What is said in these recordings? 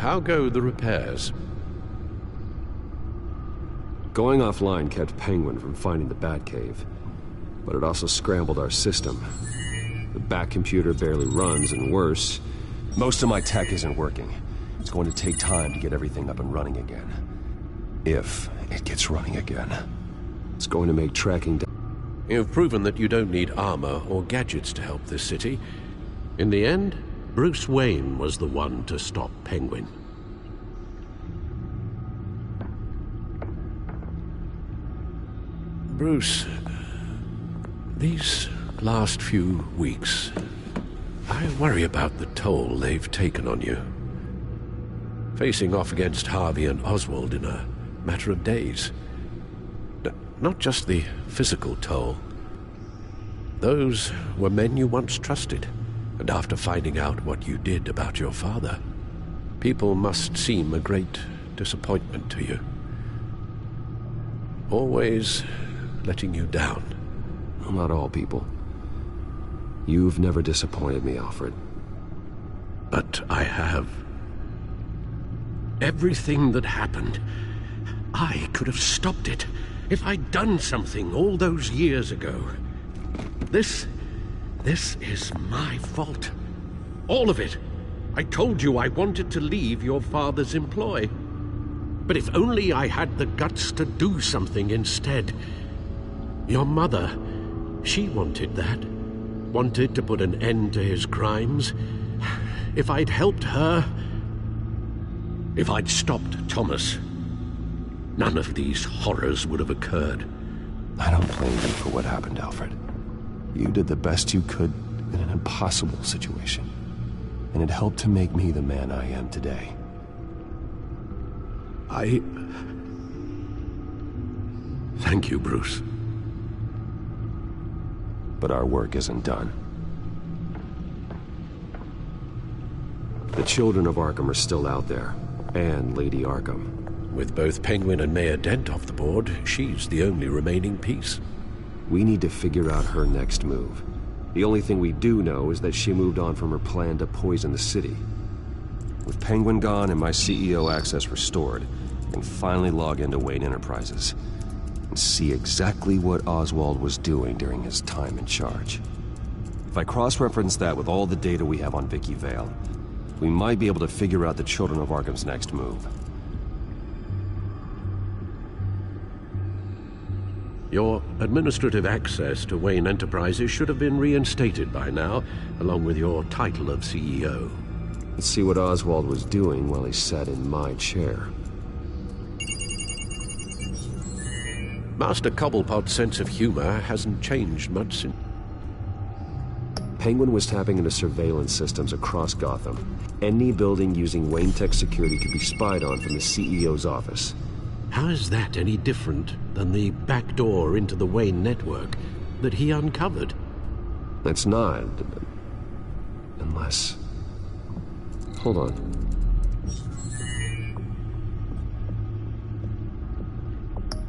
How go the repairs? Going offline kept Penguin from finding the Batcave, but it also scrambled our system. The Bat computer barely runs, and worse, most of my tech isn't working. It's going to take time to get everything up and running again. If it gets running again. It's going to make tracking down. You've proven that you don't need armor or gadgets to help this city. In the end, Bruce Wayne was the one to stop Penguin. Bruce, these last few weeks, I worry about the toll they've taken on you. Facing off against Harvey and Oswald in a matter of days. Not just the physical toll. Those were men you once trusted, and after finding out what you did about your father, people must seem a great disappointment to you. Always letting you down. Well, not all people. You've never disappointed me, Alfred. But I have. Everything that happened, I could have stopped it if I'd done something all those years ago. This is my fault. All of it. I told you I wanted to leave your father's employ. But if only I had the guts to do something instead. Your mother, she wanted that. Wanted to put an end to his crimes. If I'd helped her, if I'd stopped Thomas, none of these horrors would have occurred. I don't blame you for what happened, Alfred. You did the best you could in an impossible situation. And it helped to make me the man I am today. Thank you, Bruce. But our work isn't done. The children of Arkham are still out there, and Lady Arkham. With both Penguin and Mayor Dent off the board, she's the only remaining piece. We need to figure out her next move. The only thing we do know is that she moved on from her plan to poison the city. With Penguin gone and my CEO access restored, I can finally log into Wayne Enterprises and see exactly what Oswald was doing during his time in charge. If I cross-reference that with all the data we have on Vicky Vale, we might be able to figure out the Children of Arkham's next move. Your administrative access to Wayne Enterprises should have been reinstated by now, along with your title of CEO. Let's see what Oswald was doing while he sat in my chair. Master Cobblepot's sense of humor hasn't changed much since... Penguin was tapping into surveillance systems across Gotham. Any building using Wayne Tech security could be spied on from the CEO's office. How is that any different than the back door into the Wayne network that he uncovered? It's not. Unless... Hold on.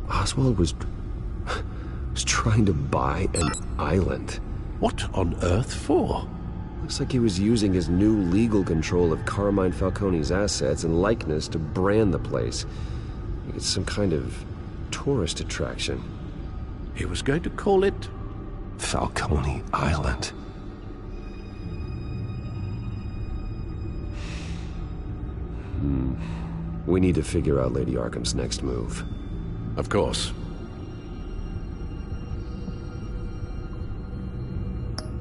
Oswald was trying to buy an island. What on earth for? Looks like he was using his new legal control of Carmine Falcone's assets and likeness to brand the place. It's some kind of tourist attraction. He was going to call it... Falcone Island. We need to figure out Lady Arkham's next move. Of course.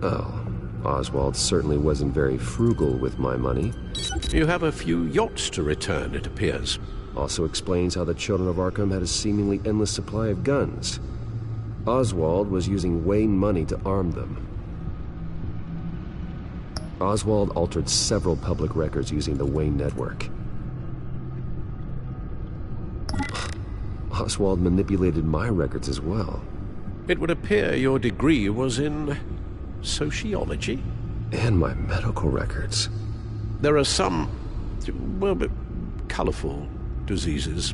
Oh, Oswald certainly wasn't very frugal with my money. You have a few yachts to return, it appears. Also explains how the Children of Arkham had a seemingly endless supply of guns. Oswald was using Wayne money to arm them. Oswald altered several public records using the Wayne network. Oswald manipulated my records as well. It would appear your degree was in... sociology? And my medical records. There are some... well, colorful diseases.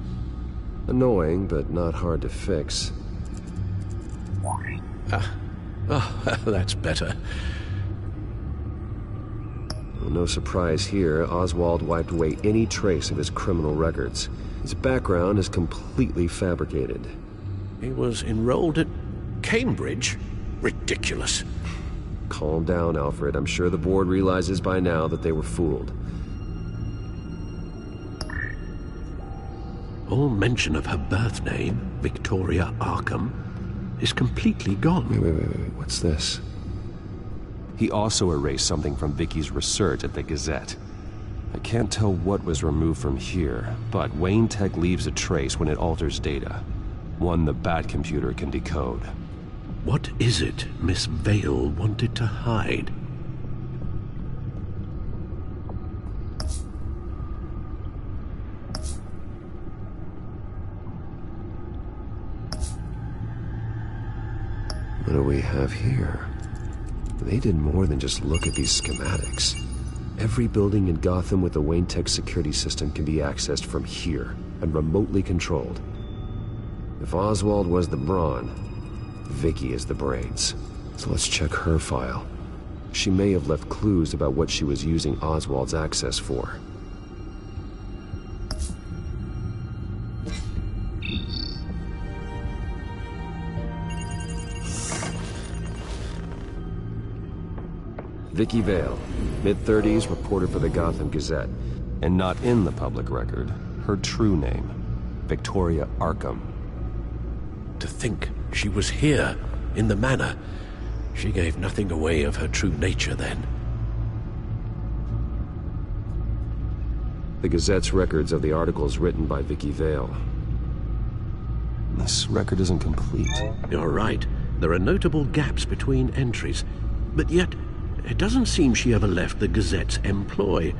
Annoying, but not hard to fix. Oh, that's better. Well, no surprise here, Oswald wiped away any trace of his criminal records. His background is completely fabricated. He was enrolled at Cambridge? Ridiculous. Calm down, Alfred. I'm sure the board realizes by now that they were fooled. All mention of her birth name, Victoria Arkham, is completely gone. Wait. What's this? He also erased something from Vicky's research at the Gazette. I can't tell what was removed from here, but Wayne Tech leaves a trace when it alters data. One the Bat computer can decode. What is it Miss Vale wanted to hide? What do we have here? They did more than just look at these schematics. Every building in Gotham with the Wayne Tech security system can be accessed from here and remotely controlled. If Oswald was the brawn, Vicky is the brains. So let's check her file. She may have left clues about what she was using Oswald's access for. Vicky Vale, mid-30s, reporter for the Gotham Gazette. And not in the public record, her true name, Victoria Arkham. To think she was here, in the manor. She gave nothing away of her true nature then. The Gazette's records of the articles written by Vicky Vale. This record isn't complete. You're right. There are notable gaps between entries. But yet, it doesn't seem she ever left the Gazette's employ.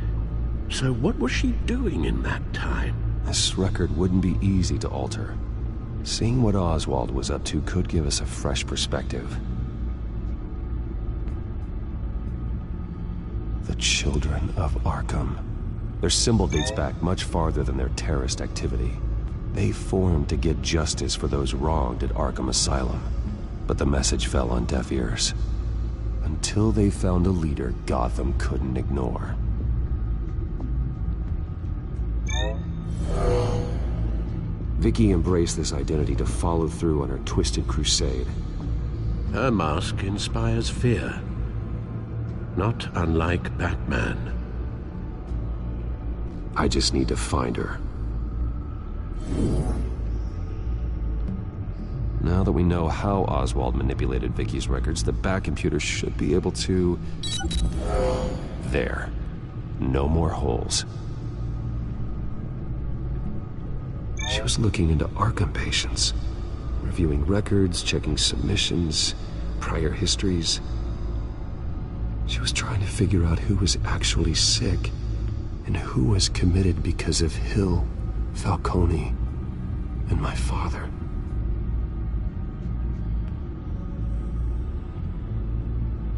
So what was she doing in that time? This record wouldn't be easy to alter. Seeing what Oswald was up to could give us a fresh perspective. The Children of Arkham. Their symbol dates back much farther than their terrorist activity. They formed to get justice for those wronged at Arkham Asylum. But the message fell on deaf ears. Until they found a leader Gotham couldn't ignore. Vicky embraced this identity to follow through on her twisted crusade. Her mask inspires fear. Not unlike Batman. I just need to find her. Now that we know how Oswald manipulated Vicky's records, the Bat computer should be able to... There. No more holes. She was looking into Arkham patients, reviewing records, checking submissions, prior histories. She was trying to figure out who was actually sick and who was committed because of Hill, Falcone, and my father.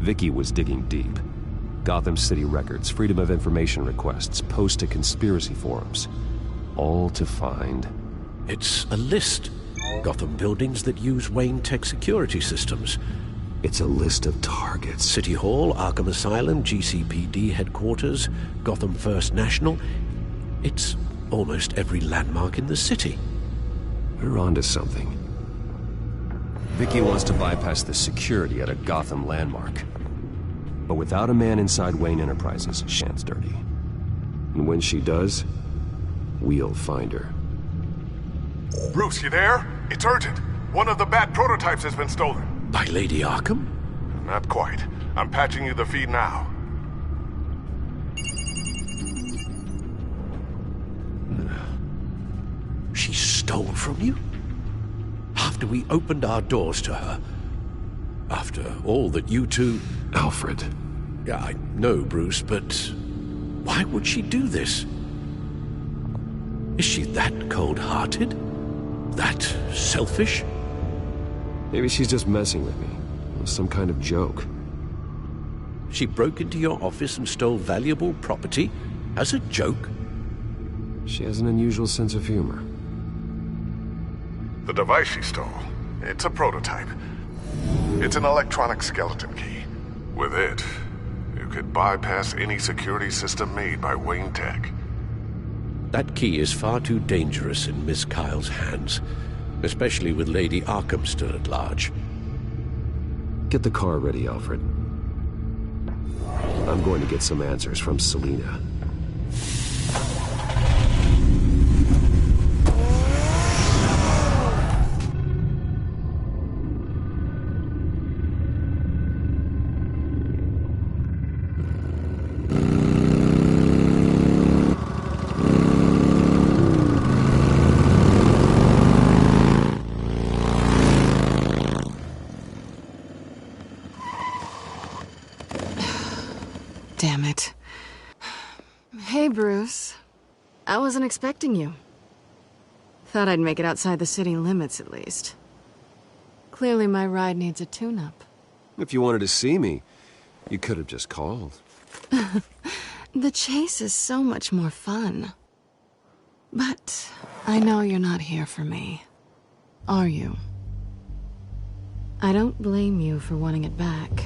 Vicky was digging deep. Gotham City records, Freedom of Information requests, posts to conspiracy forums. All to find... It's a list. Gotham buildings that use Wayne Tech security systems. It's a list of targets. City Hall, Arkham Asylum, GCPD headquarters, Gotham First National. It's almost every landmark in the city. We're onto something. Vicky wants to bypass the security at a Gotham landmark. But without a man inside Wayne Enterprises, she's dirty. And when she does, we'll find her. Bruce, you there? It's urgent. One of the Bat prototypes has been stolen. By Lady Arkham? Not quite. I'm patching you the feed now. She stole from you? After we opened our doors to her? After all that you two... Alfred. Yeah, I know, Bruce, but... why would she do this? Is she that cold-hearted? That selfish? Maybe she's just messing with me. Some kind of joke. She broke into your office and stole valuable property as a joke? She has an unusual sense of humor. The device she stole, it's a prototype. It's an electronic skeleton key. With it, you could bypass any security system made by Wayne Tech. That key is far too dangerous in Miss Kyle's hands, especially with Lady Arkham still at large. Get the car ready, Alfred. I'm going to get some answers from Selina. Damn it. Hey, Bruce. I wasn't expecting you. Thought I'd make it outside the city limits, at least. Clearly my ride needs a tune-up. If you wanted to see me, you could have just called. The chase is so much more fun. But I know you're not here for me. Are you? I don't blame you for wanting it back.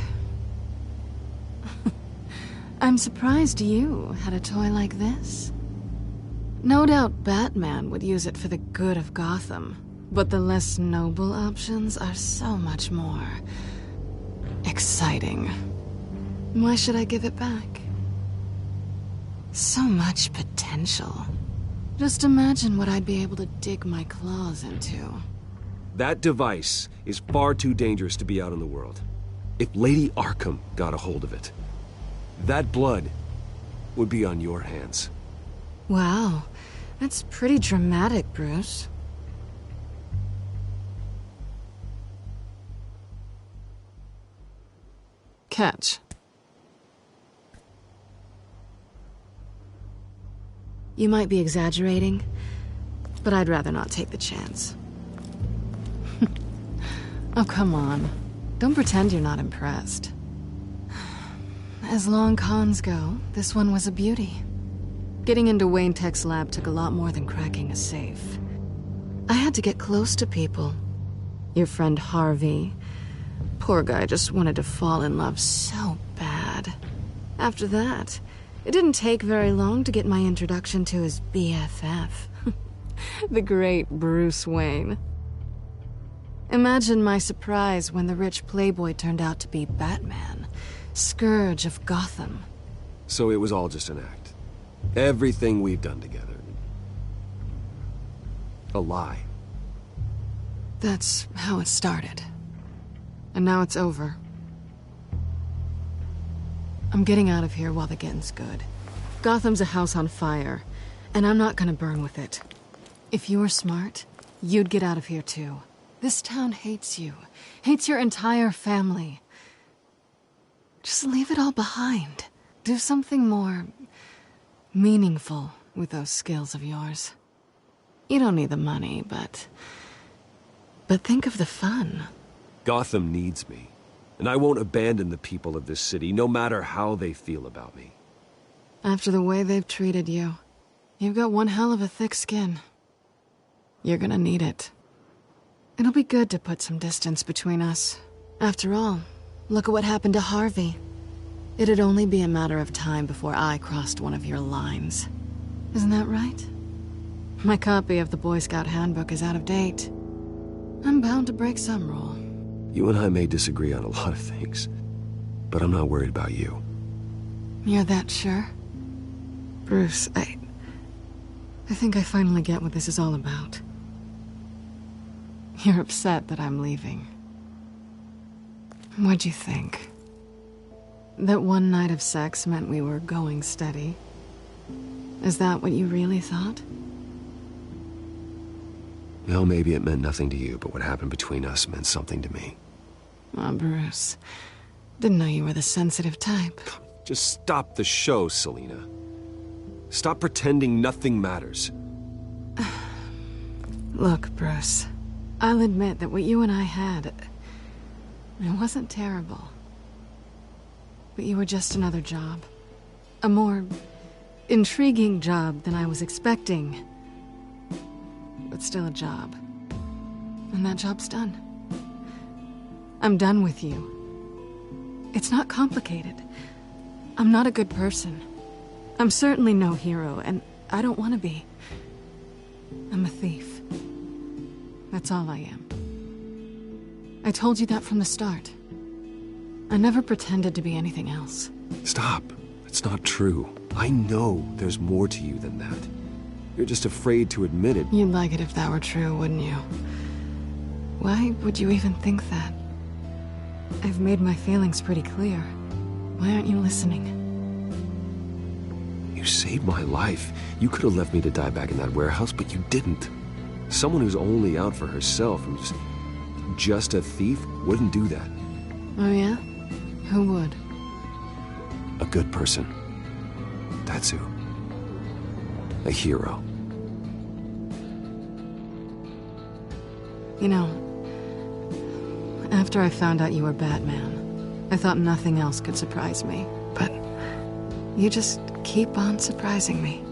I'm surprised you had a toy like this. No doubt Batman would use it for the good of Gotham, but the less noble options are so much more exciting. Why should I give it back? So much potential. Just imagine what I'd be able to dig my claws into. That device is far too dangerous to be out in the world. If Lady Arkham got a hold of it, that blood would be on your hands. Wow, that's pretty dramatic, Bruce. Catch. You might be exaggerating, but I'd rather not take the chance. Oh, come on. Don't pretend you're not impressed. As long cons go, this one was a beauty. Getting into Wayne Tech's lab took a lot more than cracking a safe. I had to get close to people. Your friend Harvey. Poor guy just wanted to fall in love so bad. After that, it didn't take very long to get my introduction to his BFF. The great Bruce Wayne. Imagine my surprise when the rich playboy turned out to be Batman. Scourge of Gotham. So it was all just an act. Everything we've done together. A lie. That's how it started. And now it's over. I'm getting out of here while the getting's good. Gotham's a house on fire, and I'm not gonna burn with it. If you were smart, you'd get out of here too. This town hates you. Hates your entire family. Just leave it all behind. Do something more meaningful with those skills of yours. You don't need the money, but think of the fun. Gotham needs me, and I won't abandon the people of this city, no matter how they feel about me. After the way they've treated you, you've got one hell of a thick skin. You're gonna need it. It'll be good to put some distance between us. After all, look at what happened to Harvey. It'd only be a matter of time before I crossed one of your lines. Isn't that right? My copy of the Boy Scout Handbook is out of date. I'm bound to break some rule. You and I may disagree on a lot of things, but I'm not worried about you. You're that sure? Bruce, I think I finally get what this is all about. You're upset that I'm leaving. What'd you think? That one night of sex meant we were going steady? Is that what you really thought? Well, maybe it meant nothing to you, but what happened between us meant something to me. Oh, Bruce. Didn't know you were the sensitive type. Just stop the show, Selina. Stop pretending nothing matters. Look, Bruce. I'll admit that what you and I had, it wasn't terrible. But you were just another job. A more intriguing job than I was expecting. But still a job. And that job's done. I'm done with you. It's not complicated. I'm not a good person. I'm certainly no hero, and I don't want to be. I'm a thief. That's all I am. I told you that from the start. I never pretended to be anything else. Stop. It's not true. I know there's more to you than that. You're just afraid to admit it. You'd like it if that were true, wouldn't you? Why would you even think that? I've made my feelings pretty clear. Why aren't you listening? You saved my life. You could have left me to die back in that warehouse, but you didn't. Someone who's only out for herself, who's just a thief, wouldn't do that. Oh yeah? Who would? A good person. That's who. A hero. You know, after I found out you were Batman, I thought nothing else could surprise me. But you just keep on surprising me.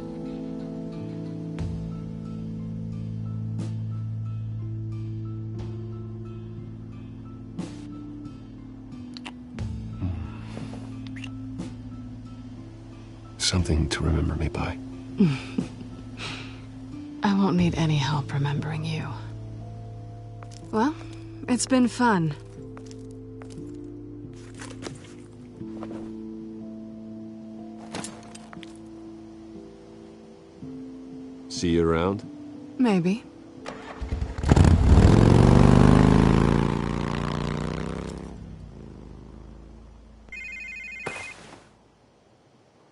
Something to remember me by. I won't need any help remembering you. Well, it's been fun. See you around? Maybe.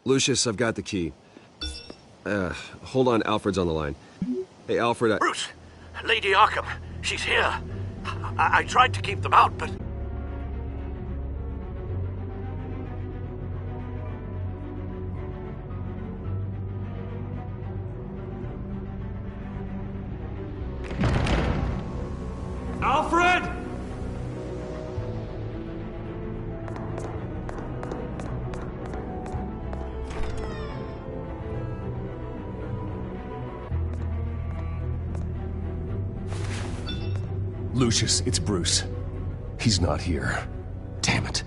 Lucius, I've got the key. Hold on, Alfred's on the line. Hey, Alfred, Bruce! Lady Arkham, she's here. I tried to keep them out, but... Alfred! Lucius, it's Bruce. He's not here. Damn it.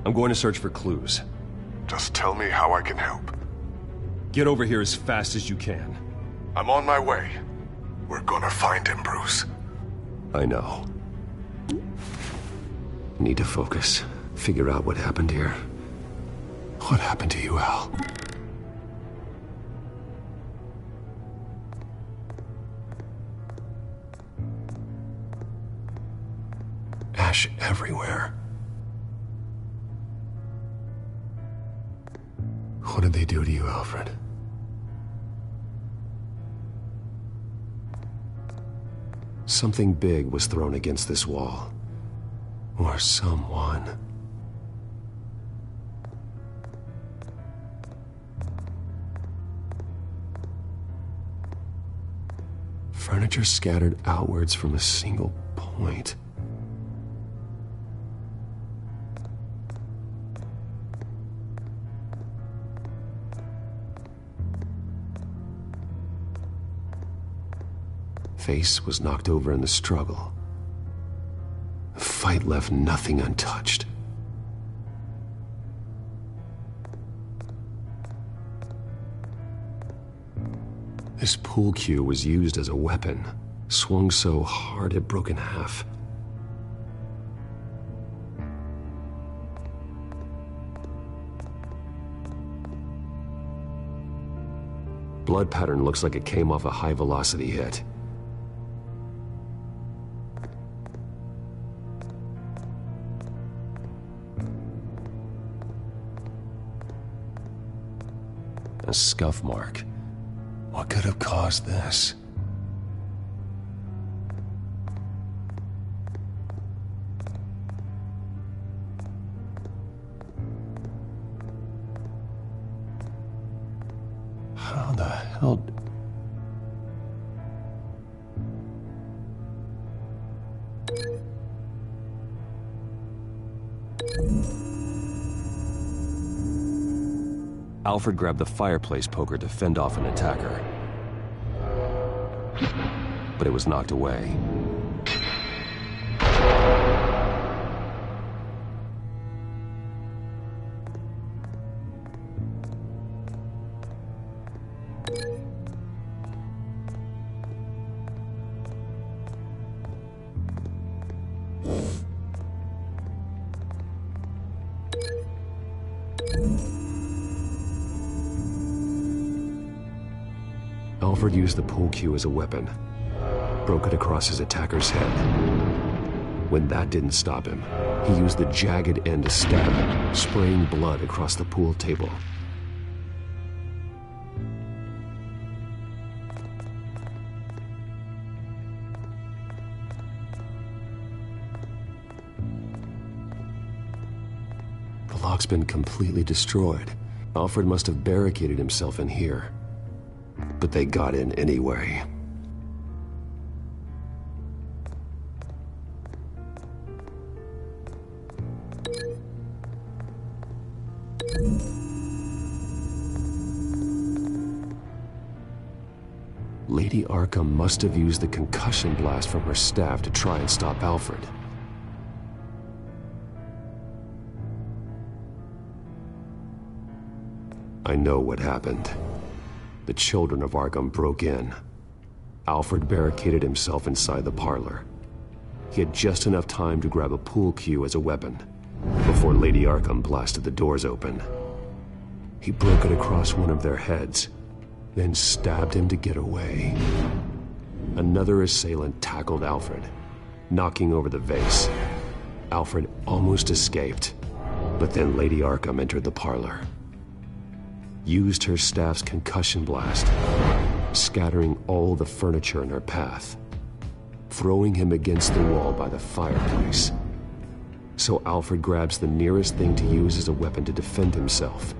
I'm going to search for clues. Just tell me how I can help. Get over here as fast as you can. I'm on my way. We're gonna find him, Bruce. I know. Need to focus. Figure out what happened here. What happened to you, Al? Ash everywhere. What did they do to you, Alfred? Something big was thrown against this wall. Or someone. Furniture scattered outwards from a single point. Face was knocked over in the struggle. The fight left nothing untouched. This pool cue was used as a weapon, swung so hard it broke in half. Blood pattern looks like it came off a high-velocity hit. A scuff mark. What could have caused this? How the hell... Alfred grabbed the fireplace poker to fend off an attacker. But it was knocked away. Alfred used the pool cue as a weapon, broke it across his attacker's head. When that didn't stop him, he used the jagged end to stab him, spraying blood across the pool table. The lock's been completely destroyed. Alfred must have barricaded himself in here. But they got in anyway. Lady Arkham must have used the concussion blast from her staff to try and stop Alfred. I know what happened. The children of Arkham broke in. Alfred barricaded himself inside the parlor. He had just enough time to grab a pool cue as a weapon before Lady Arkham blasted the doors open. He broke it across one of their heads, then stabbed him to get away. Another assailant tackled Alfred, knocking over the vase. Alfred almost escaped, but then Lady Arkham entered the parlor. Used her staff's concussion blast, scattering all the furniture in her path, throwing him against the wall by the fireplace. So Alfred grabs the nearest thing to use as a weapon to defend himself.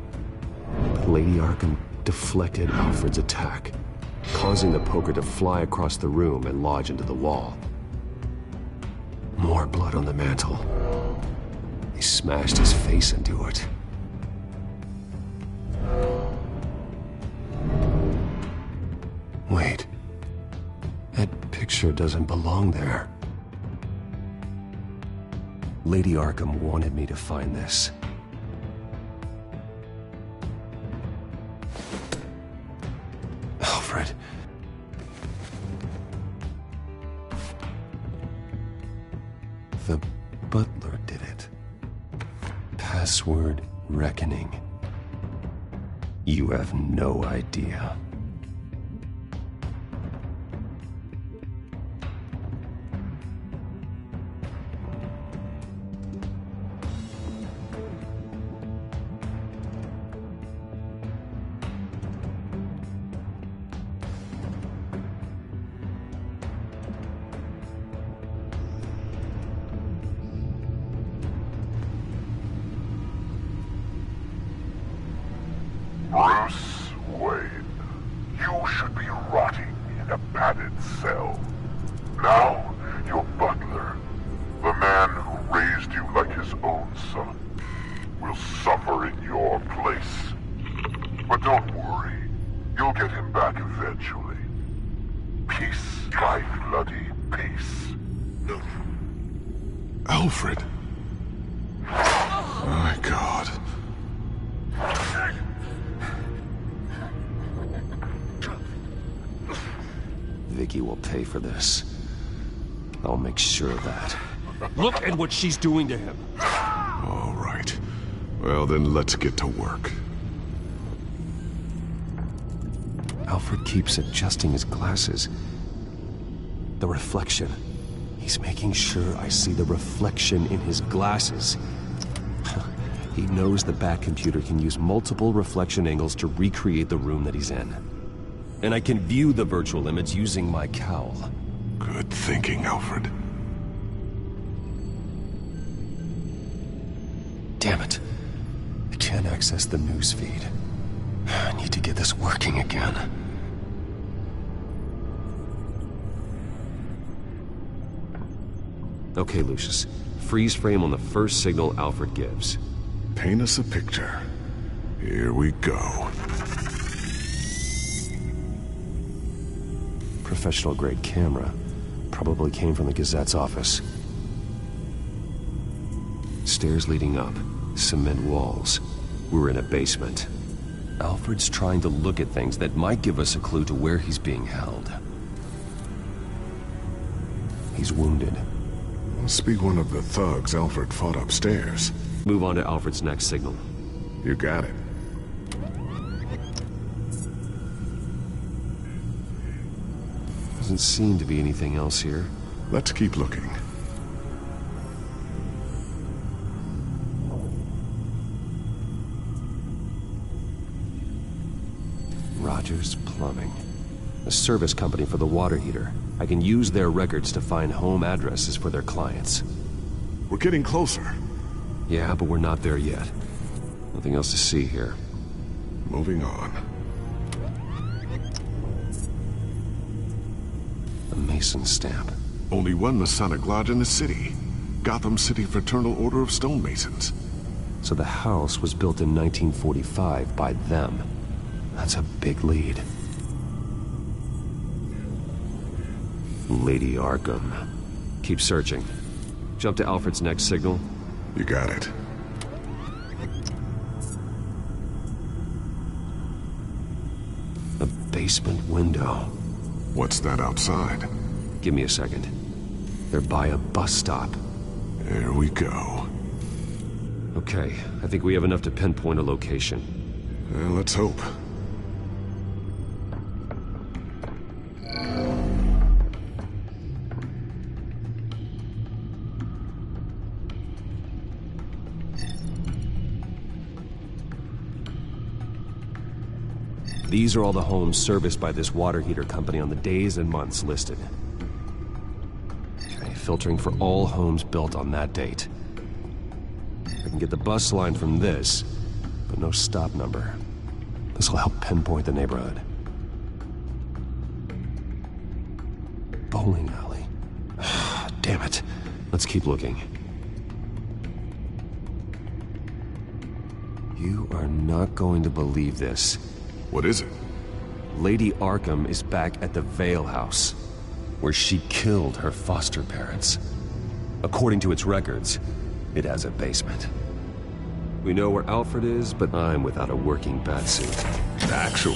But Lady Arkham deflected Alfred's attack, causing the poker to fly across the room and lodge into the wall. More blood on the mantel. He smashed his face into it. Wait. That picture doesn't belong there. Lady Arkham wanted me to find this. Alfred. The butler did it. Password reckoning. You have no idea. Bruce Wayne, you should be rotting in a padded cell. Now, your butler, the man who raised you like his own son, will suffer in your place. But don't worry, you'll get him back eventually. Peace, my bloody peace. Alfred. My God. Vicky will pay for this. I'll make sure of that. Look at what she's doing to him. All right. Well, then let's get to work. Alfred keeps adjusting his glasses. The reflection. He's making sure I see the reflection in his glasses. He knows the Batcomputer can use multiple reflection angles to recreate the room that he's in. And I can view the virtual image using my cowl. Good thinking, Alfred. Damn it. I can't access the news feed. I need to get this working again. Okay, Lucius. Freeze frame on the first signal Alfred gives. Paint us a picture. Here we go. Professional-grade camera. Probably came from the Gazette's office. Stairs leading up. Cement walls. We're in a basement. Alfred's trying to look at things that might give us a clue to where he's being held. He's wounded. Must be one of the thugs Alfred fought upstairs. Move on to Alfred's next signal. You got it. Doesn't seem to be anything else here. Let's keep looking. Rogers Plumbing. A service company for the water heater. I can use their records to find home addresses for their clients. We're getting closer. Yeah, but we're not there yet. Nothing else to see here. Moving on. A Mason stamp. Only one Masonic lodge in the city. Gotham City Fraternal Order of Stonemasons. So the house was built in 1945 by them. That's a big lead. Lady Arkham. Keep searching. Jump to Alfred's next signal. You got it. A basement window. What's that outside? Give me a second. They're by a bus stop. There we go. Okay, I think we have enough to pinpoint a location. Well, let's hope. These are all the homes serviced by this water heater company on the days and months listed. Okay, filtering for all homes built on that date. I can get the bus line from this, but no stop number. This will help pinpoint the neighborhood. Bowling alley. Damn it. Let's keep looking. You are not going to believe this. What is it? Lady Arkham is back at the Vale House, where she killed her foster parents. According to its records, it has a basement. We know where Alfred is, but I'm without a working batsuit. Actually.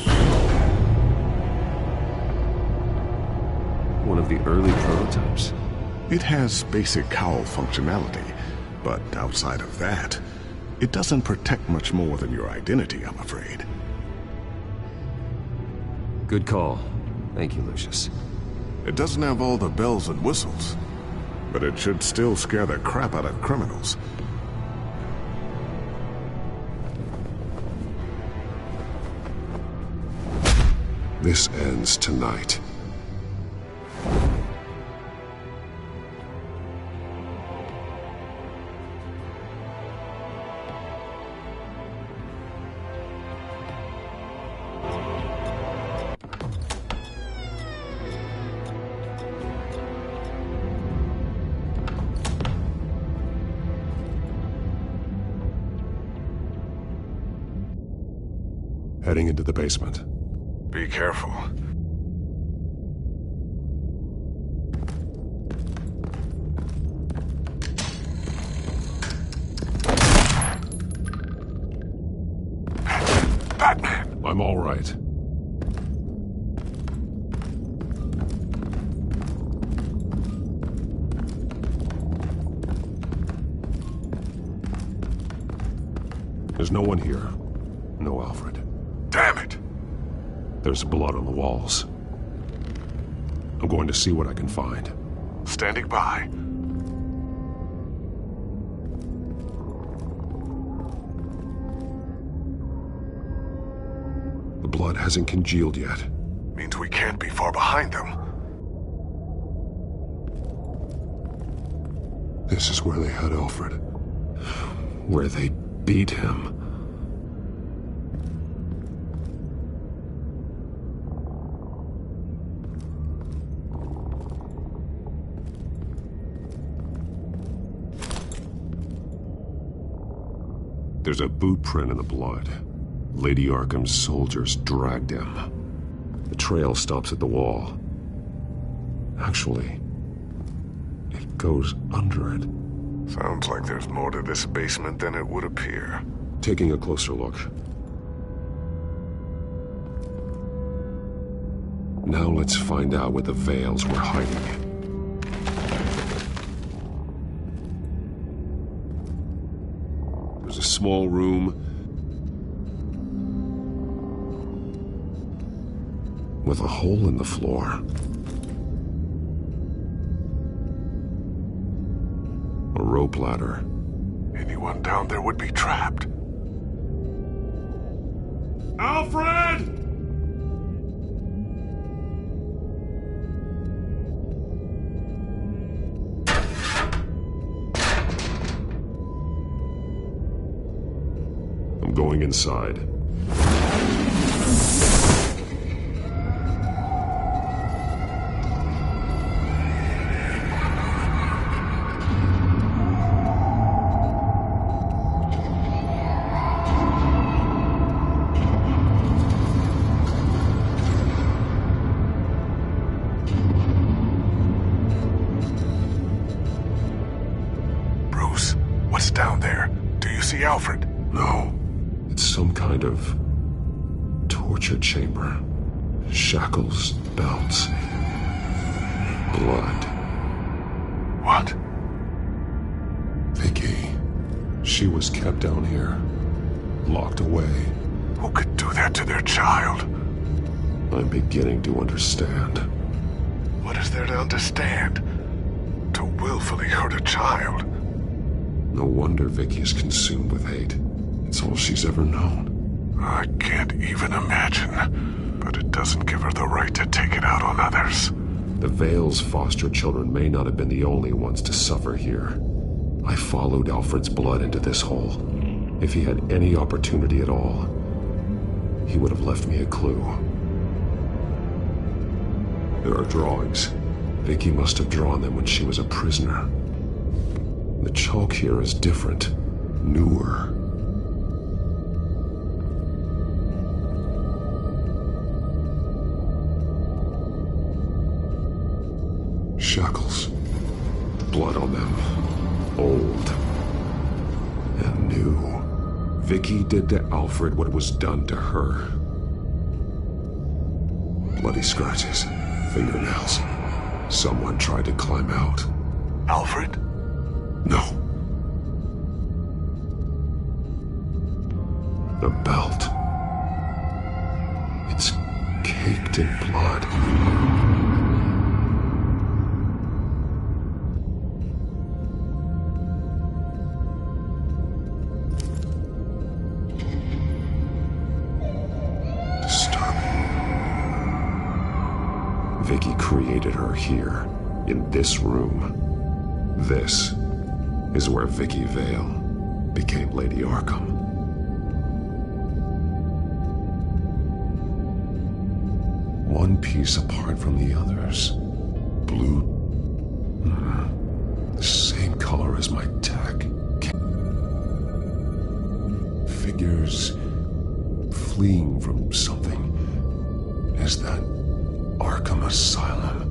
One of the early prototypes. It has basic cowl functionality, but outside of that, it doesn't protect much more than your identity, I'm afraid. Good call. Thank you, Lucius. It doesn't have all the bells and whistles, but it should still scare the crap out of criminals. This ends tonight. Heading into the basement. Be careful. Batman! I'm all right. There's no one here. No Alfred. Damn it! There's blood on the walls. I'm going to see what I can find. Standing by. The blood hasn't congealed yet. Means we can't be far behind them. This is where they had Alfred. Where they beat him. There's a boot print in the blood. Lady Arkham's soldiers dragged him. The trail stops at the wall. Actually, it goes under it. Sounds like there's more to this basement than it would appear. Taking a closer look. Now let's find out what the Vales were hiding. There's a small room, with a hole in the floor. A rope ladder. Anyone down there would be trapped. Alfred! I'm going inside. Bruce, what's down there? Do you see Alfred? No. It's some kind of torture chamber. Shackles, belts, blood. What? Vicky. She was kept down here, locked away. Who could do that to their child? I'm beginning to understand. What is there to understand? To willfully hurt a child? No wonder Vicky is consumed with hate. It's all she's ever known. I can't even imagine. But it doesn't give her the right to take it out on others. The Vale's foster children may not have been the only ones to suffer here. I followed Alfred's blood into this hole. If he had any opportunity at all, he would have left me a clue. There are drawings. Vicky must have drawn them when she was a prisoner. The chalk here is different, newer. Shackles. Blood on them. Old. And new. Vicky did to Alfred what was done to her. Bloody scratches. Fingernails. Someone tried to climb out. Alfred? No. The belt. It's caked in blood. Vicky created her here, in this room. This is where Vicky Vale became Lady Arkham. One piece apart from the others. Blue. The same color as my tech. Figures fleeing from something. Is that Arkham Asylum?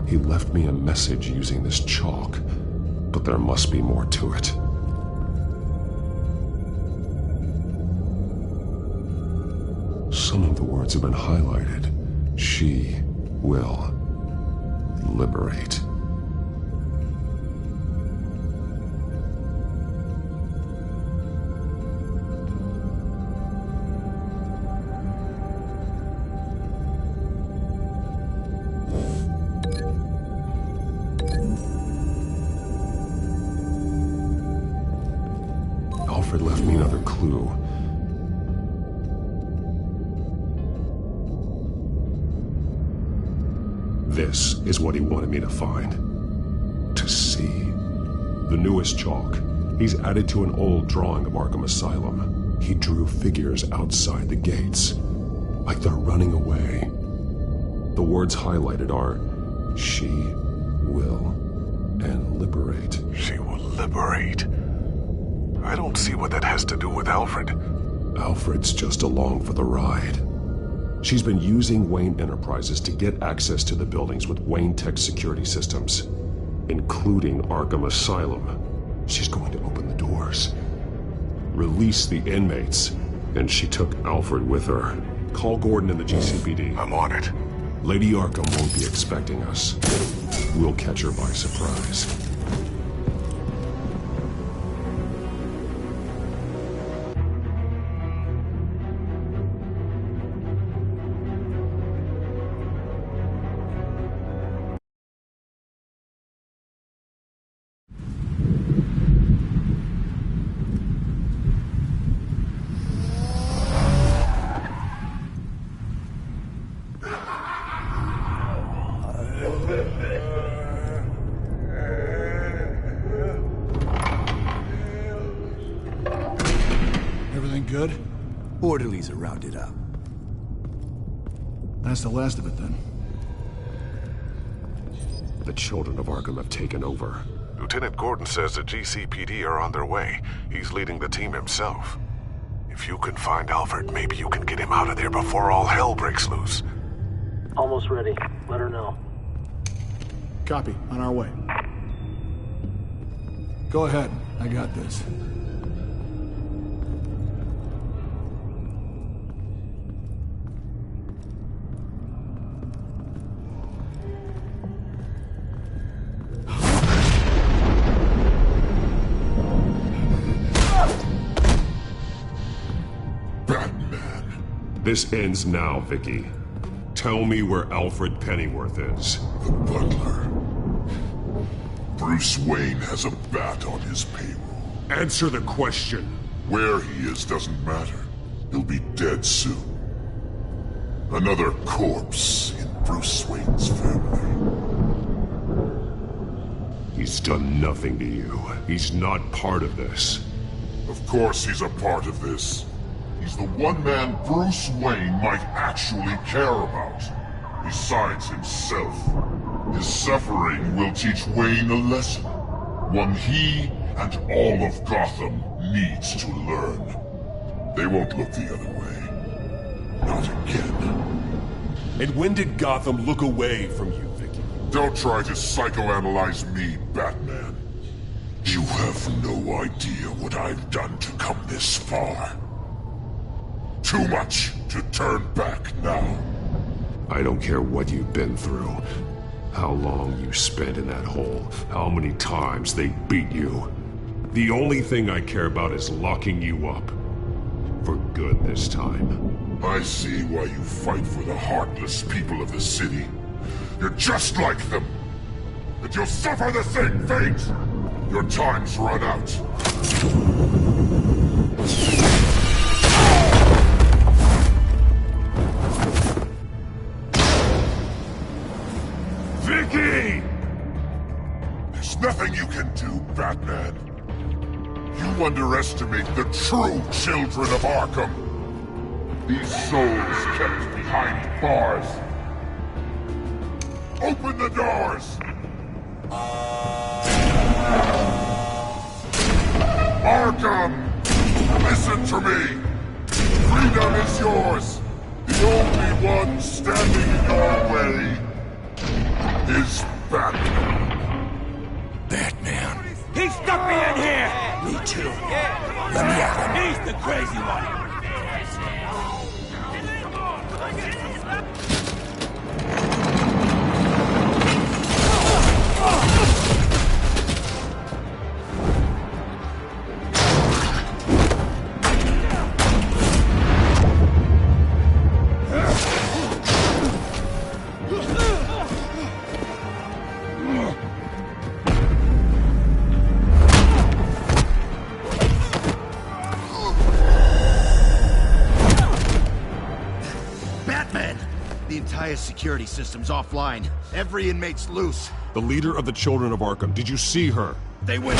He left me a message using this chalk, but there must be more to it. Some of the words have been highlighted. She will liberate. Alfred left me another clue. This is what he wanted me to find. To see. The newest chalk. He's added to an old drawing of Arkham Asylum. He drew figures outside the gates. Like they're running away. The words highlighted are, she will and liberate. She will liberate? I don't see what that has to do with Alfred. Alfred's just along for the ride. She's been using Wayne Enterprises to get access to the buildings with Wayne Tech security systems, including Arkham Asylum. She's going to open the doors, release the inmates, and she took Alfred with her. Call Gordon in the GCPD. I'm on it. Lady Arkham won't be expecting us. We'll catch her by surprise. Everything good? Orderlies are rounded up. That's the last of it, then. The children of Arkham have taken over. Lieutenant Gordon says the GCPD are on their way. He's leading the team himself. If you can find Alfred, maybe you can get him out of there before all hell breaks loose. Almost ready. Let her know. Copy. On our way. Go ahead. I got this. This ends now, Vicky. Tell me where Alfred Pennyworth is. The butler. Bruce Wayne has a bat on his payroll. Answer the question. Where he is doesn't matter. He'll be dead soon. Another corpse in Bruce Wayne's family. He's done nothing to you. He's not part of this. Of course he's a part of this. He's the one man Bruce Wayne might actually care about. Besides himself. His suffering will teach Wayne a lesson. One he and all of Gotham needs to learn. They won't look the other way. Not again. And when did Gotham look away from you, Vicky? Don't try to psychoanalyze me, Batman. You have no idea what I've done to come this far. Too much to turn back now. I don't care what you've been through. How long you spent in that hole. How many times they beat you. The only thing I care about is locking you up. For good this time. I see why you fight for the heartless people of the city. You're just like them. And you'll suffer the same fate. Your time's run out. Vicky! There's nothing you can do, Batman. You underestimate the true children of Arkham. These souls kept behind bars. Open the doors! Arkham! Listen to me! Freedom is yours! The only one standing in your way is Batman. Batman. He stuck me in here! Me too. Let me at him. He's the crazy one! Security system's offline. Every inmate's loose. The leader of the Children of Arkham, did you see her? They went...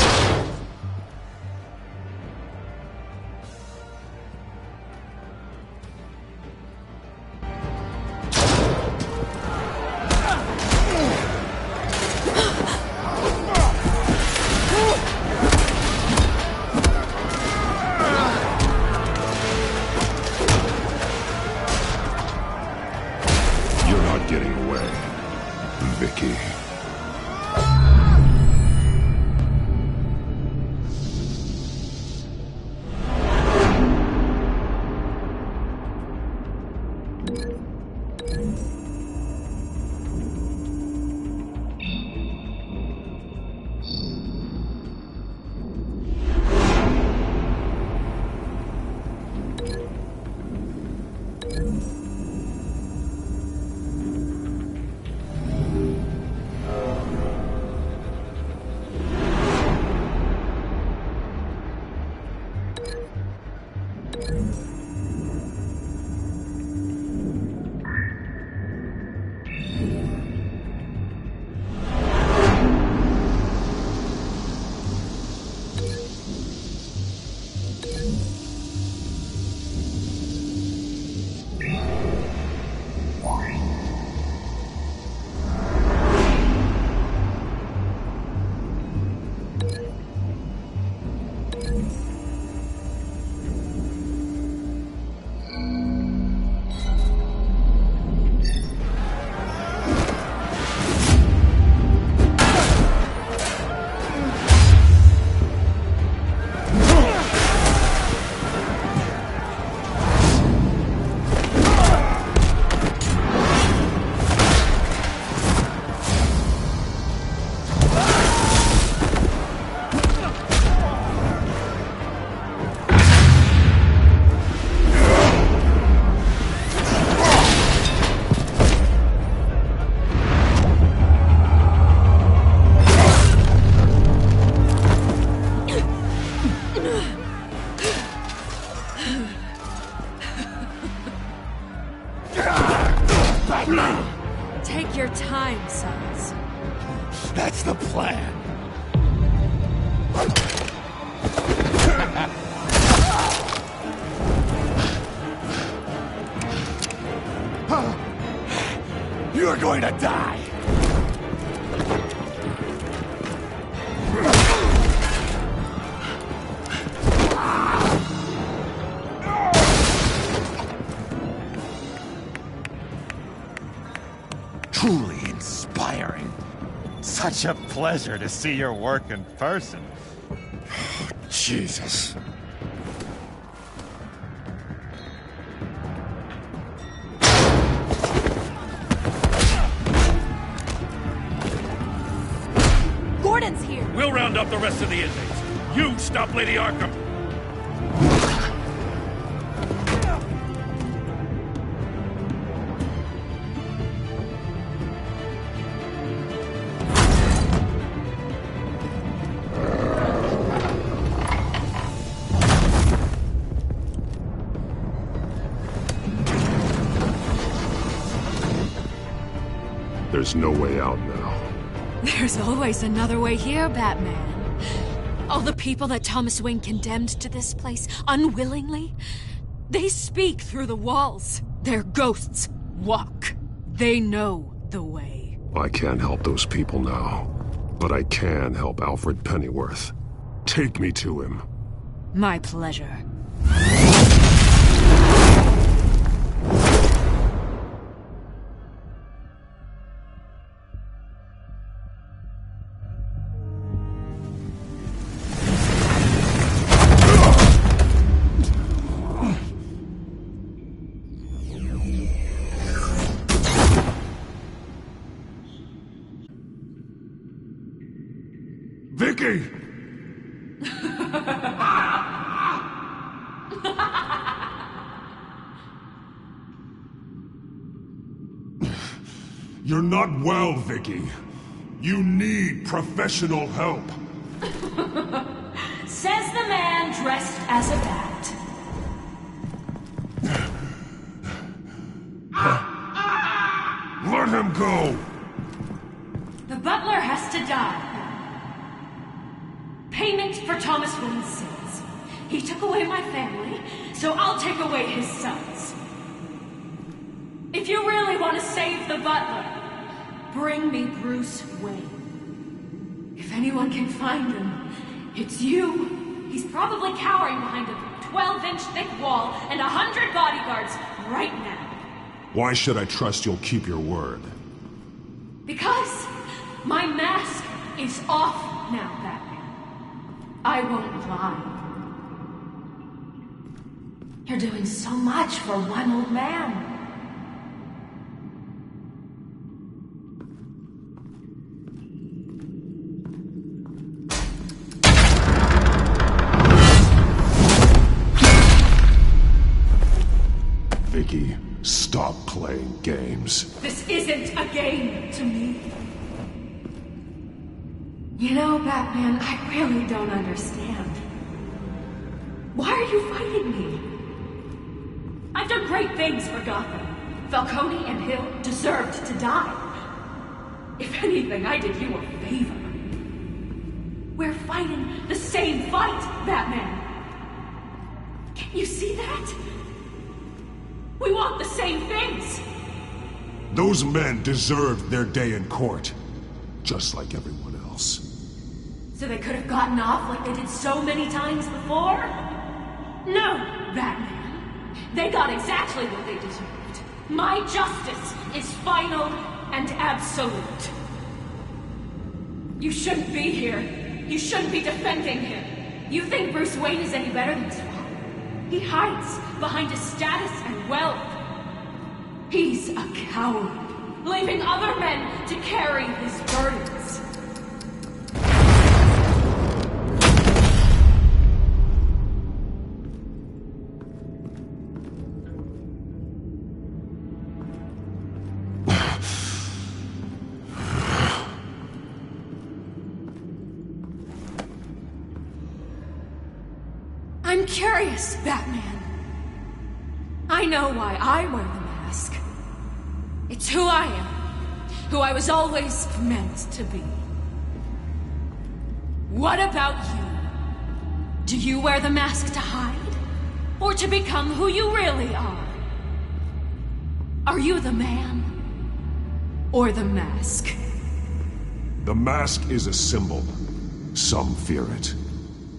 Take your time, sons. That's the plan. You're going to die. Truly inspiring. Such a pleasure to see your work in person. Jesus. Gordon's here. We'll round up the rest of the inmates. You stop Lady Arkham. There's no way out now. There's always another way here, Batman. All the people that Thomas Wayne condemned to this place unwillingly, they speak through the walls. Their ghosts walk. They know the way. I can't help those people now, but I can help Alfred Pennyworth. Take me to him. My pleasure. Vicky! You're not well, Vicky. You need professional help. Says the man dressed as a bat. Let him go! The butler has to die. Payment for Thomas Wayne's sins. He took away my family, so I'll take away his sons. If you really want to save the butler, bring me Bruce Wayne. If anyone can find him, it's you. He's probably cowering behind a 12-inch thick wall and 100 bodyguards right now. Why should I trust you'll keep your word? Because my mask is off now, Batman. I won't lie. You're doing so much for one old man. Vicky, stop playing games. This isn't a game to me. You know, Batman, I really don't understand. Why are you fighting me? done great things for Gotham. Falcone and Hill deserved to die. If anything, I did you a favor. We're fighting the same fight, Batman. Can you see that? We want the same things. Those men deserved their day in court, just like everyone else. So they could have gotten off like they did so many times before? No, Batman. They got exactly what they deserved. My justice is final and absolute. You shouldn't be here. You shouldn't be defending him. You think Bruce Wayne is any better than his father? He hides behind his status and wealth. He's a coward, leaving other men to carry his burdens. I'm curious, Batman. I know why I wear the mask. It's who I am. Who I was always meant to be. What about you? Do you wear the mask to hide? Or to become who you really are? Are you the man? Or the mask? The mask is a symbol. Some fear it.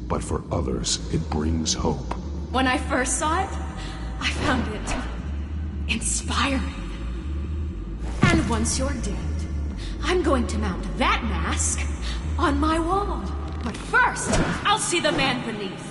But for others, it brings hope. When I first saw it, I found it inspiring. And once you're dead, I'm going to mount that mask on my wall. But first, I'll see the man beneath.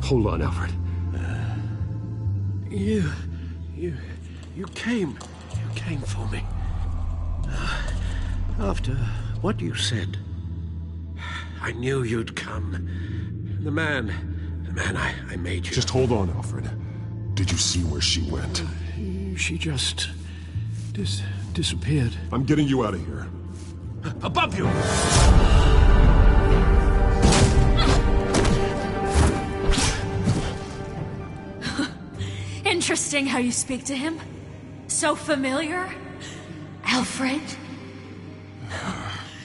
Hold on, Alfred. You came for me. After what you said, I knew you'd come. The man I made you. Just hold on, Alfred. Did you see where she went? She just... disappeared. I'm getting you out of here. Above you! Interesting how you speak to him. So familiar. Alfred.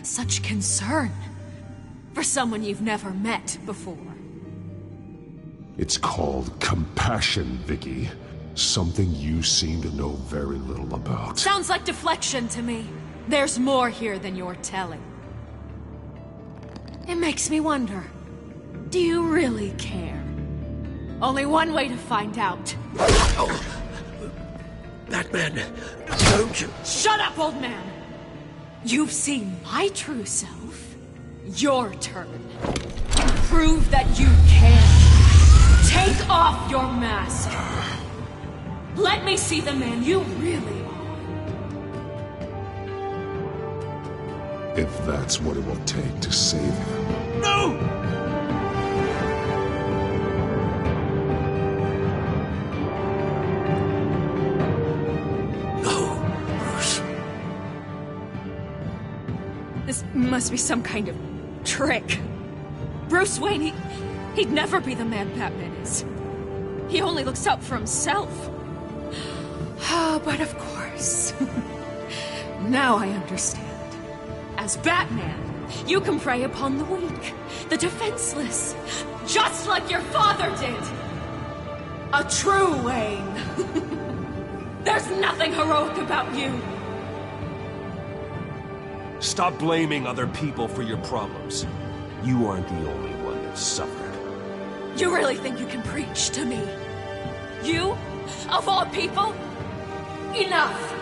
Such concern. For someone you've never met before. It's called compassion, Vicky. Something you seem to know very little about. Sounds like deflection to me. There's more here than you're telling. It makes me wonder. Do you really care? Only one way to find out. Oh, Batman, don't you... Shut up, old man! You've seen my true self. Your turn. Prove that you can. Take off your mask. Let me see the man you really are. If that's what it will take to save him. No! This must be some kind of trick. Bruce Wayne, he'd never be the man Batman is. He only looks out for himself. But of course. Now I understand. As Batman, you can prey upon the weak, the defenseless, just like your father did. A true Wayne. There's nothing heroic about you. Stop blaming other people for your problems. You aren't the only one that suffered. You really think you can preach to me? You? Of all people? Enough!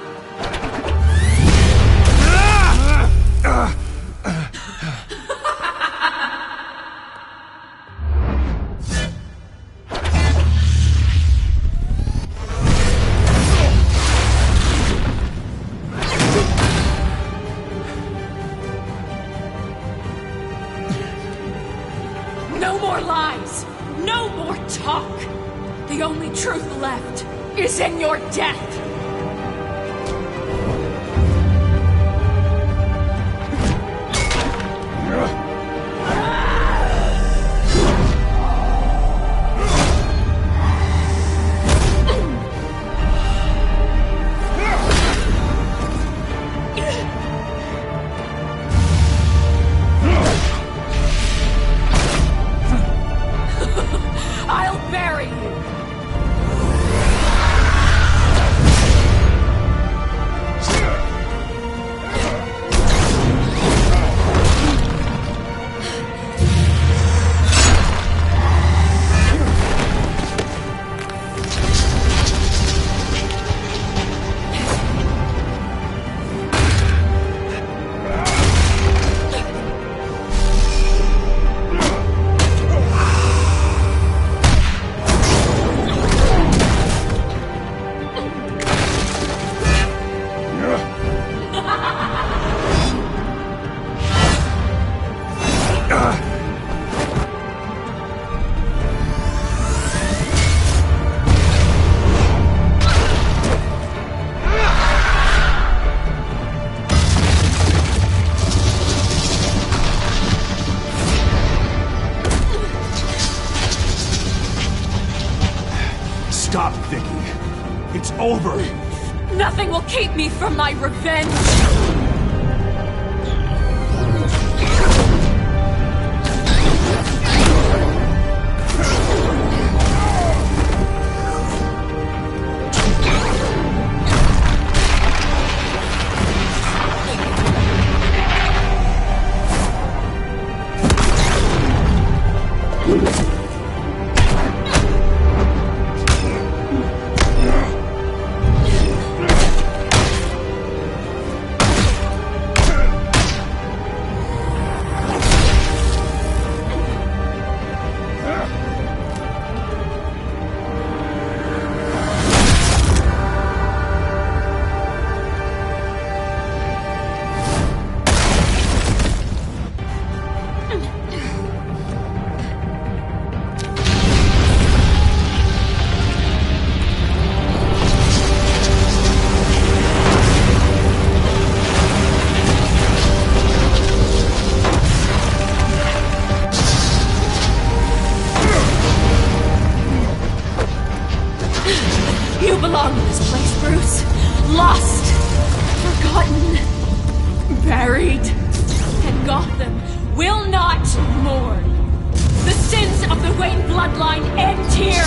No more lies! No more talk! The only truth left is in your death! I'll bury you! Stop, Vicky. It's over. Nothing will keep me from my revenge! You belong in this place, Bruce. Lost, forgotten, buried. And Gotham will not mourn. The sins of the Wayne bloodline end here.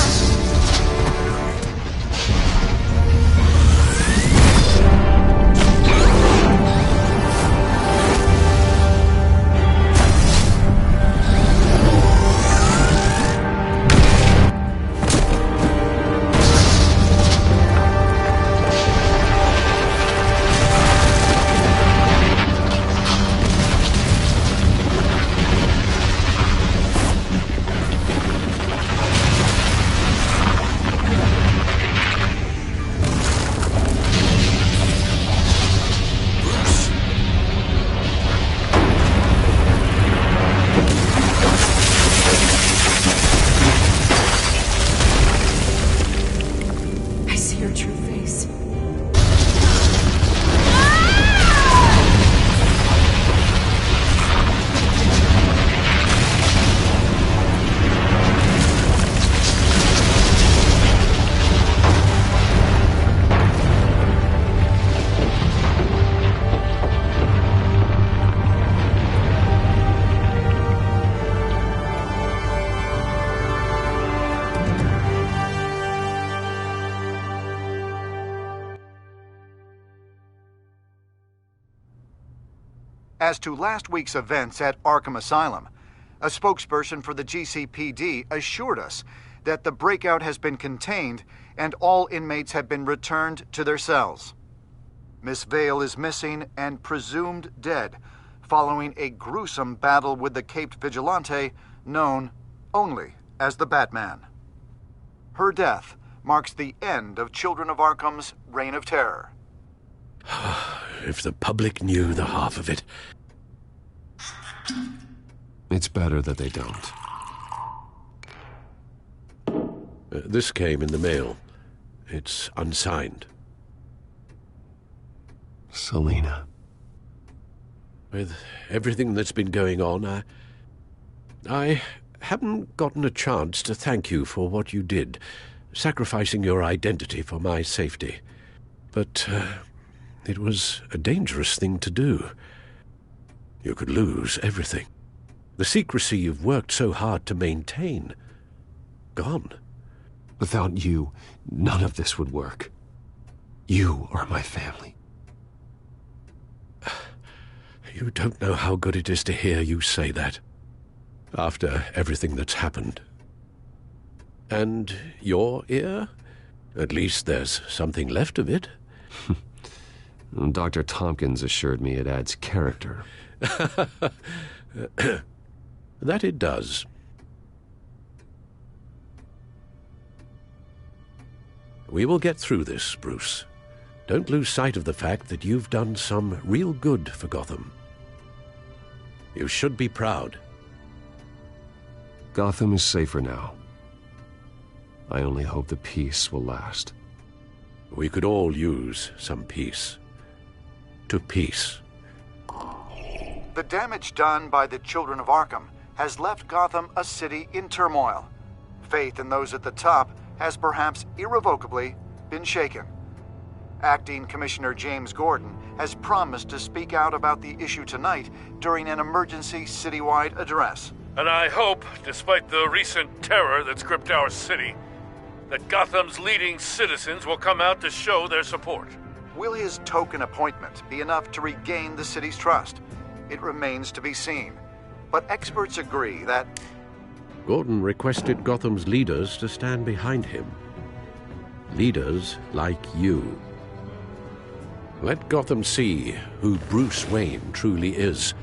As to last week's events at Arkham Asylum, a spokesperson for the GCPD assured us that the breakout has been contained and all inmates have been returned to their cells. Miss Vale is missing and presumed dead following a gruesome battle with the caped vigilante known only as the Batman. Her death marks the end of Children of Arkham's reign of terror. If the public knew the half of it. It's better that they don't. This came in the mail. It's unsigned. Selina. With everything that's been going on, I haven't gotten a chance to thank you for what you did, sacrificing your identity for my safety. But it was a dangerous thing to do. You could lose everything. The secrecy you've worked so hard to maintain. Gone. Without you, none of this would work. You are my family. You don't know how good it is to hear you say that. After everything that's happened. And your ear? At least there's something left of it. Dr. Tompkins assured me it adds character. That it does. We will get through this, Bruce. Don't lose sight of the fact that you've done some real good for Gotham. You should be proud. Gotham is safer now. I only hope the peace will last. We could all use some peace. To peace. The damage done by the Children of Arkham has left Gotham a city in turmoil. Faith in those at the top has perhaps irrevocably been shaken. Acting Commissioner James Gordon has promised to speak out about the issue tonight during an emergency citywide address. And I hope, despite the recent terror that's gripped our city, that Gotham's leading citizens will come out to show their support. Will his token appointment be enough to regain the city's trust? It remains to be seen. But experts agree that Gordon requested Gotham's leaders to stand behind him. Leaders like you. Let Gotham see who Bruce Wayne truly is,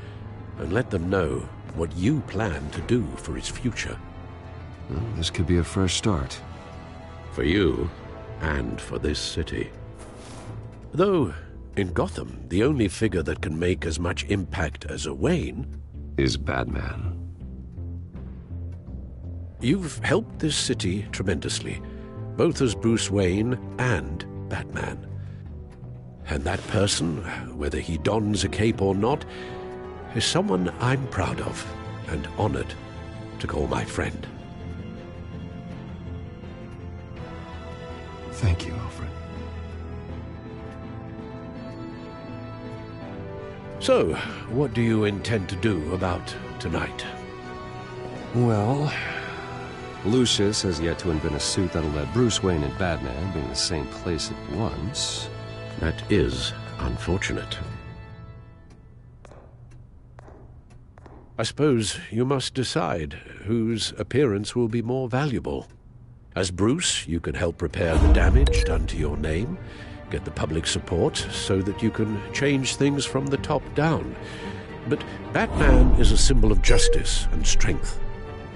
and let them know what you plan to do for its future. Well, this could be a fresh start. For you, and for this city. Though, in Gotham, the only figure that can make as much impact as a Wayne is Batman. You've helped this city tremendously, both as Bruce Wayne and Batman. And that person, whether he dons a cape or not, is someone I'm proud of and honored to call my friend. Thank you, Alfred. So, what do you intend to do about tonight? Well, Lucius has yet to invent a suit that'll let Bruce Wayne and Batman be in the same place at once. That is unfortunate. I suppose you must decide whose appearance will be more valuable. As Bruce, you can help repair the damage done to your name, get the public support so that you can change things from the top down. But Batman is a symbol of justice and strength.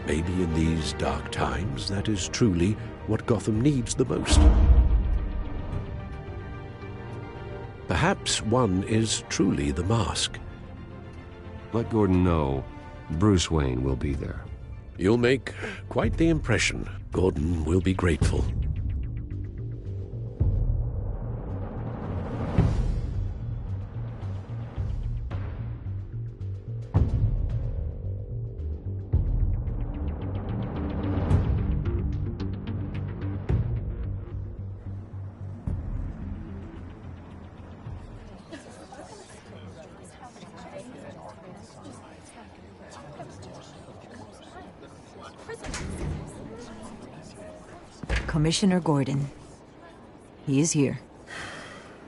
Maybe in these dark times, that is truly what Gotham needs the most. Perhaps one is truly the mask. Let Gordon know Bruce Wayne will be there. You'll make quite the impression. Gordon will be grateful. Commissioner Gordon. He is here.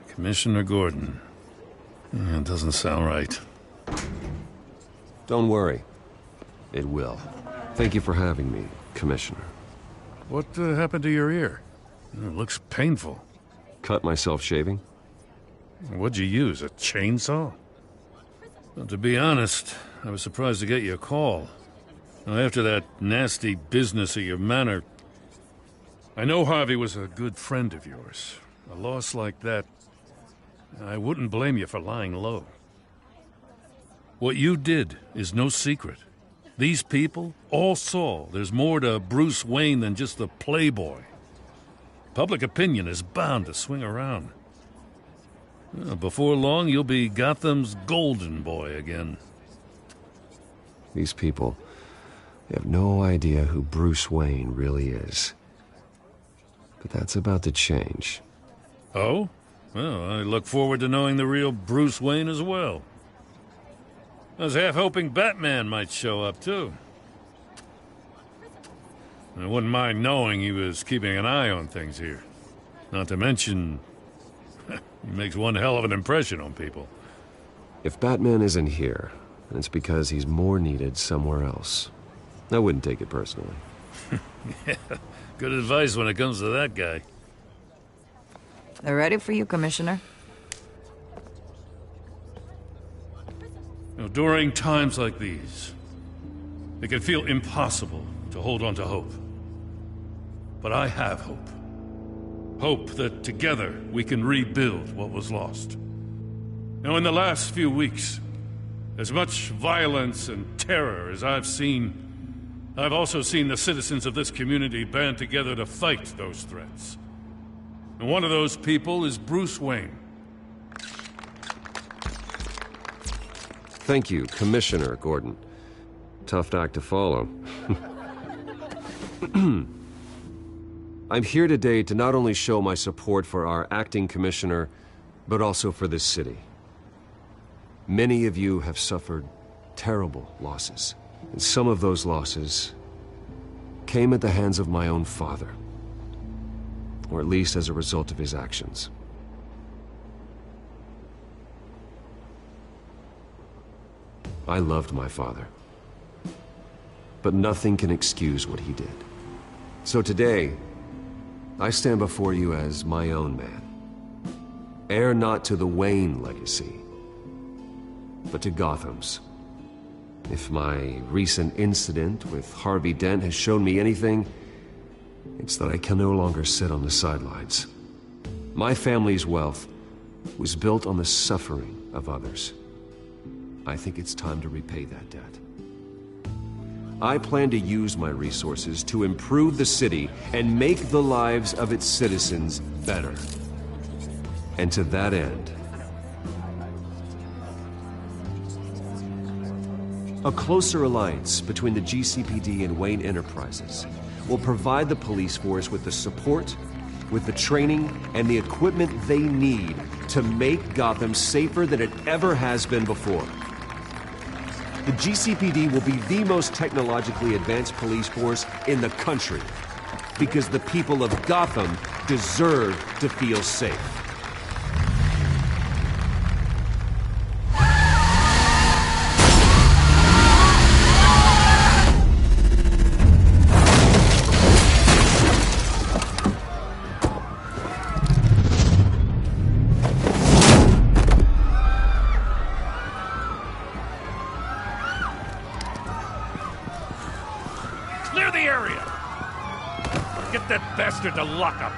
Commissioner Gordon. That doesn't sound right. Don't worry. It will. Thank you for having me, Commissioner. What happened to your ear? It looks painful. Cut myself shaving? What'd you use, a chainsaw? Well, to be honest, I was surprised to get your call. Now, after that nasty business at your manor, I know Harvey was a good friend of yours. A loss like that, I wouldn't blame you for lying low. What you did is no secret. These people all saw there's more to Bruce Wayne than just the playboy. Public opinion is bound to swing around. Before long, you'll be Gotham's golden boy again. These people, they have no idea who Bruce Wayne really is. But that's about to change. Oh? Well, I look forward to knowing the real Bruce Wayne as well. I was half hoping Batman might show up, too. I wouldn't mind knowing he was keeping an eye on things here. Not to mention, he makes one hell of an impression on people. If Batman isn't here, then it's because he's more needed somewhere else. I wouldn't take it personally. Yeah, good advice when it comes to that guy. They're ready for you, Commissioner. During times like these, it can feel impossible to hold on to hope. But I have hope. Hope that together we can rebuild what was lost. Now, in the last few weeks, as much violence and terror as I've seen, I've also seen the citizens of this community band together to fight those threats. And one of those people is Bruce Wayne. Thank you, Commissioner Gordon. Tough act to follow. I'm here today to not only show my support for our acting commissioner, but also for this city. Many of you have suffered terrible losses, and some of those losses came at the hands of my own father, or at least as a result of his actions. I loved my father, but nothing can excuse what he did. So today, I stand before you as my own man. Heir not to the Wayne legacy, but to Gotham's. If my recent incident with Harvey Dent has shown me anything, it's that I can no longer sit on the sidelines. My family's wealth was built on the suffering of others. I think it's time to repay that debt. I plan to use my resources to improve the city and make the lives of its citizens better. And to that end, a closer alliance between the GCPD and Wayne Enterprises will provide the police force with the support, with the training, and the equipment they need to make Gotham safer than it ever has been before. The GCPD will be the most technologically advanced police force in the country, because the people of Gotham deserve to feel safe. Clear the area! Get that bastard to lock up!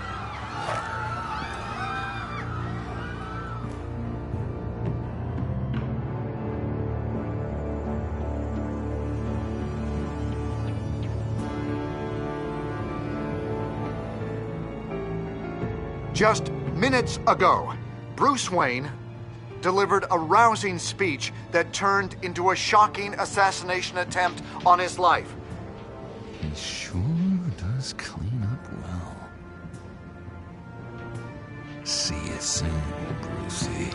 Just minutes ago, Bruce Wayne delivered a rousing speech that turned into a shocking assassination attempt on his life. He sure does clean up well. See you soon, Brucey.